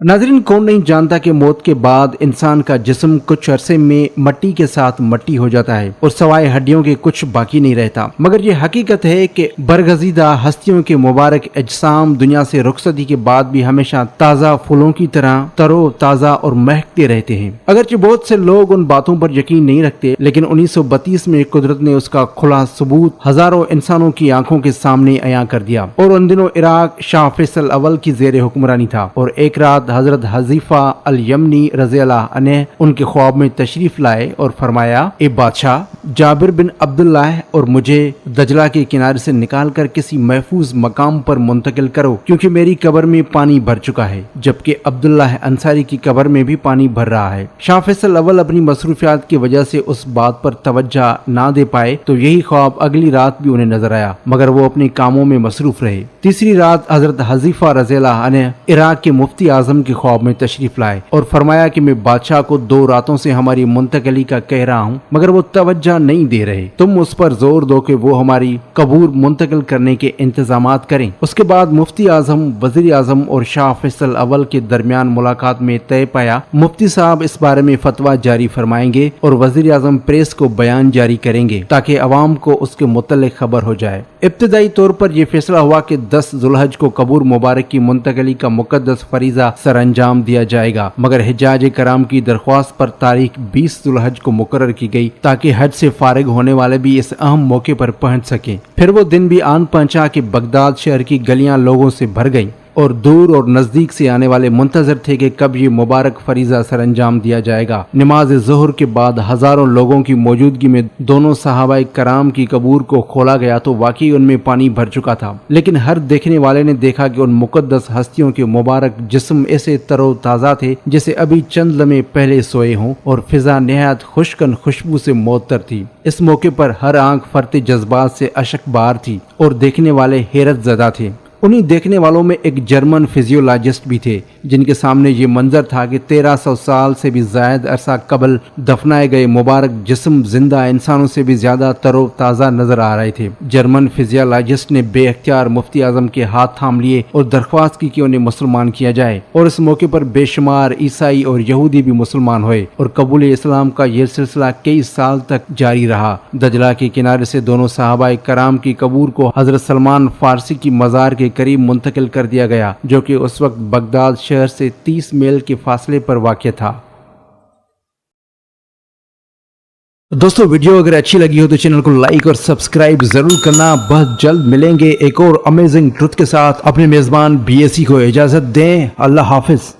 नाज़रीन, कौन नहीं जानता कि मौत के बाद इंसान का जिस्म कुछ अरसे में मट्टी के साथ मट्टी हो जाता है और सवाए हड्डियों के कुछ बाकी नहीं रहता। मगर ये हकीकत है कि बरगज़ीदा हस्तियों के मुबारक अजसाम दुनिया से रुखसती के बाद भी हमेशा ताज़ा फूलों की तरह तरो ताज़ा और महकते रहते हैं। अगरचे बहुत से लोग उन बातों पर यकीन नहीं रखते, लेकिन 1932 में कुदरत ने उसका खुला सबूत हजारों इंसानों की आंखों के सामने अयां कर दिया। और उन दिनों इराक शाह फैसल अव्वल की जेर हुक्मरानी था और एक रात हजरत हजीफा अल यमनी रज़ी अल्लाह अन्हु उनके ख्वाब में तशरीफ लाए और फरमाया, ए बादशाह, जाबिर बिन अब्दुल्लाह और मुझे दजला के किनारे से निकाल कर किसी महफूज मकाम पर मुंतकिल करो, क्योंकि मेरी कब्र में पानी भर चुका है, जबकि अब्दुल्लाह अंसारी की कब्र में भी पानी भर रहा है। शाह फैसल अव्वल अपनी मसरूफियात की वजह से उस बात पर तवज्जो ना दे पाए तो यही ख्वाब अगली रात भी उन्हें नजर आया, मगर वो अपने कामों में मसरूफ रहे। तीसरी रात हजरत हजीफा रज़ी अल्लाह अन्हु इराक के मुफ्ती आजम के ख्वाब में तशरीफ लाए और फरमाया कि मैं बादशाह को 2 रातों से हमारी मुंतकली का कह रहा हूँ, मगर वो तवज्जो नहीं दे रहे। तुम उस पर जोर दो कि वो हमारी कबूर मुंतकिल करने के इंतजामात करें। उसके बाद मुफ्ती आजम, वजीर आजम और शाह फैसल अव्वल के दरमियान मुलाकात में तय पाया मुफ्ती साहब इस बारे में फतवा जारी फरमाएंगे और वजीर आजम प्रेस को बयान जारी करेंगे ताकि अवाम को उसके मुतल्लिक खबर हो जाए। इब्तदाई तौर पर यह फैसला हुआ कि 10 जुल्हज को कबूर मुबारक की मुंतकली का मुकद्दस फरीजा सर अंजाम दिया जाएगा, मगर हिजाज कराम की दरख्वास्त पर तारीख 20 जुल्हज को मुकर्रर की गई ताकि हज से फारिग होने वाले भी इस अहम मौके पर पहुंच सकें। फिर वो दिन भी आन पहुंचा कि बगदाद शहर की गलियां लोगों से भर गईं और दूर और नजदीक से आने वाले मुंतजर थे कि कब ये मुबारक फरीजा सर अंजाम दिया जाएगा। नमाज ज़ोहर के बाद हजारों लोगों की मौजूदगी में दोनों सहाबाए कराम की कबूर को खोला गया तो वाकई उनमें पानी भर चुका था, लेकिन हर देखने वाले ने देखा कि उन मुकद्दस हस्तियों के मुबारक जिस्म ऐसे तरो ताज़ा थे जैसे अभी चंद लम्हे पहले सोए हों और फिजा निहायत खुशकन खुशबू से मुअत्तर थी। इस मौके पर हर आंख फरते जज्बात से अशकबार थी और देखने वाले हैरत ज़दा थे। उन्हीं देखने वालों में एक जर्मन फिजियोलॉजिस्ट भी थे जिनके सामने ये मंजर था कि 1300 साल से भी ज्यादा अरसा कबल दफनाए गए मुबारक जिस्म जिंदा इंसानों से भी ज्यादा तरो ताज़ा नजर आ रहे थे। जर्मन फिजियोलॉजिस्ट ने बेअख्तियार मुफ्ती आजम के हाथ थाम लिए और दरख्वास्त की कि उन्हें मुसलमान किया जाए, और इस मौके पर बेशुमार ईसाई और यहूदी भी मुसलमान हुए और कबूल इस्लाम का यह सिलसिला कई साल तक जारी रहा। दजला के किनारे से दोनों सहाबाए कराम की कबूर को हजरत सलमान फारसी की मज़ार के करीब मुंतकिल कर दिया गया, जो कि उस वक्त बगदाद शहर से 30 मील के फासले पर वाक़या था। दोस्तों, वीडियो अगर अच्छी लगी हो तो चैनल को लाइक और सब्सक्राइब जरूर करना। बहुत जल्द मिलेंगे एक और अमेजिंग ट्रुथ के साथ। अपने मेजबान BAC को इजाजत दें। अल्लाह हाफिज।